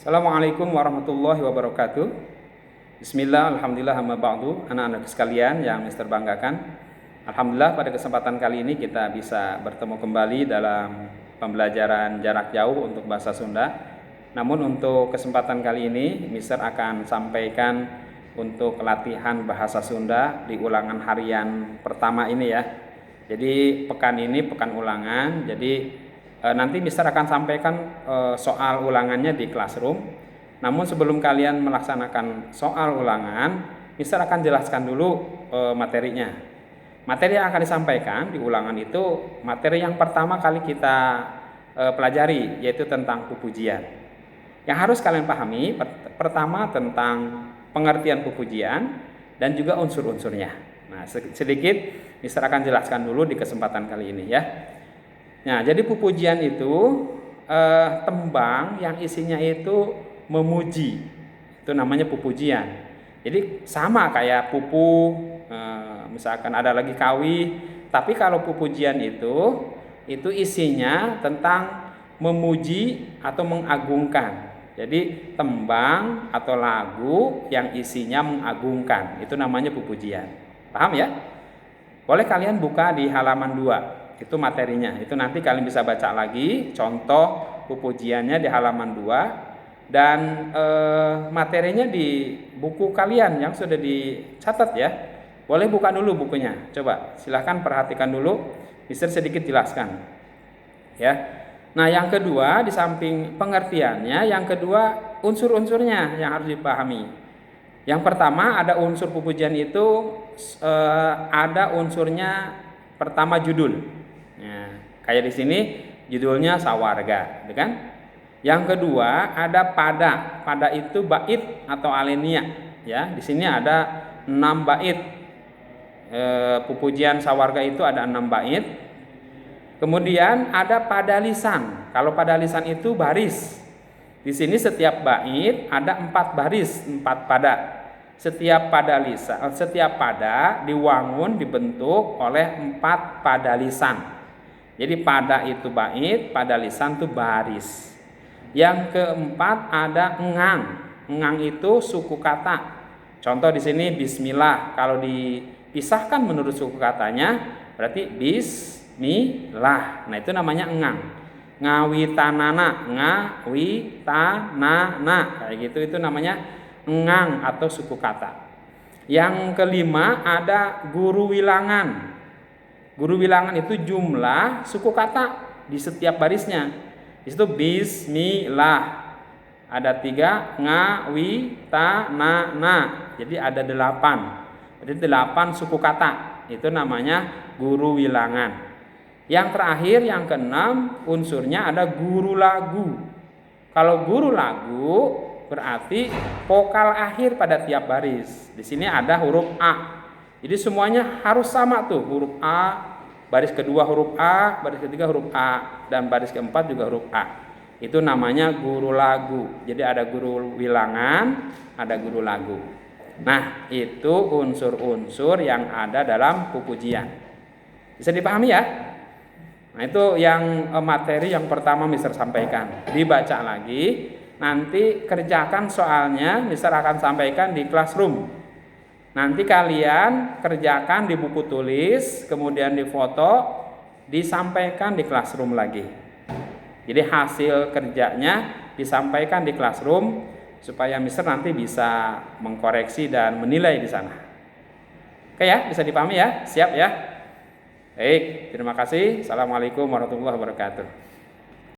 Assalamualaikum warahmatullahi wabarakatuh. Bismillah, alhamdulillah, amma ba'du. Anak-anak sekalian yang Mister banggakan, alhamdulillah pada kesempatan kali ini kita bisa bertemu kembali dalam pembelajaran jarak jauh untuk bahasa Sunda. Namun untuk kesempatan kali ini Mister akan sampaikan untuk latihan bahasa Sunda di ulangan harian pertama ini ya. Jadi pekan ini pekan ulangan. Jadi nanti Mister akan sampaikan soal ulangannya di classroom. Namun sebelum kalian melaksanakan soal ulangan, Mister akan jelaskan dulu materinya. Materi yang akan disampaikan di ulangan itu materi yang pertama kali kita pelajari, yaitu tentang pupujian. Yang harus kalian pahami pertama tentang pengertian pupujian dan juga unsur-unsurnya. Nah, sedikit Mister akan jelaskan dulu di kesempatan kali ini ya. Nah, jadi pupujian itu tembang yang isinya itu memuji. Itu namanya pupujian. Jadi sama kayak pupu, misalkan ada lagi kawi, tapi kalau pupujian itu isinya tentang memuji atau mengagungkan. Jadi tembang atau lagu yang isinya mengagungkan, itu namanya pupujian. Paham ya? Boleh kalian buka di halaman 2. Itu materinya, itu nanti kalian bisa baca lagi contoh pupujiannya di halaman 2 dan materinya di buku kalian yang sudah dicatat ya. Boleh buka dulu bukunya, coba silahkan perhatikan dulu, Mister sedikit jelaskan ya. Nah, yang kedua di samping pengertiannya, yang kedua unsur-unsurnya yang harus dipahami. Yang pertama ada unsur pupujian itu ada unsurnya pertama judul. Nah, kayak di sini judulnya sawarga, gitu kan? Yang kedua ada pada. Pada itu bait atau alenia, ya. Di sini ada 6 bait. Pupujian sawarga itu ada 6 bait. Kemudian ada pada lisan. Kalau pada lisan itu baris. Di sini setiap bait ada 4 baris, 4 pada. Setiap pada diwangun dibentuk oleh 4 pada lisan. Jadi pada itu bait, pada lisan itu baris. Yang keempat ada engang. Engang itu suku kata. Contoh di sini bismillah. Kalau dipisahkan menurut suku katanya berarti bismillah. Nah, itu namanya engang. Ngawitanana, kayak gitu, itu namanya engang atau suku kata. Yang kelima ada guru wilangan. Guru wilangan itu jumlah suku kata di setiap barisnya. Di situ bismillah ada 3, ngawitanana. Jadi ada 8. Jadi 8 suku kata. Itu namanya guru wilangan. Yang terakhir yang keenam unsurnya ada guru lagu. Kalau guru lagu berarti vokal akhir pada tiap baris. Di sini ada huruf A. Jadi semuanya harus sama tuh, huruf A, baris kedua huruf A, baris ketiga huruf A, dan baris keempat juga huruf A. Itu namanya guru lagu. Jadi ada guru wilangan, ada guru lagu. Nah, itu unsur-unsur yang ada dalam pupujian. Bisa dipahami ya? Nah, itu yang materi yang pertama Mister sampaikan. Dibaca lagi. Nanti kerjakan soalnya, Mister akan sampaikan di classroom. Nanti kalian kerjakan di buku tulis, kemudian difoto, disampaikan di classroom lagi. Jadi hasil kerjanya disampaikan di classroom supaya Mister nanti bisa mengkoreksi dan menilai di sana. Oke ya, bisa dipahami ya? Siap ya? Baik, terima kasih. Assalamualaikum warahmatullahi wabarakatuh.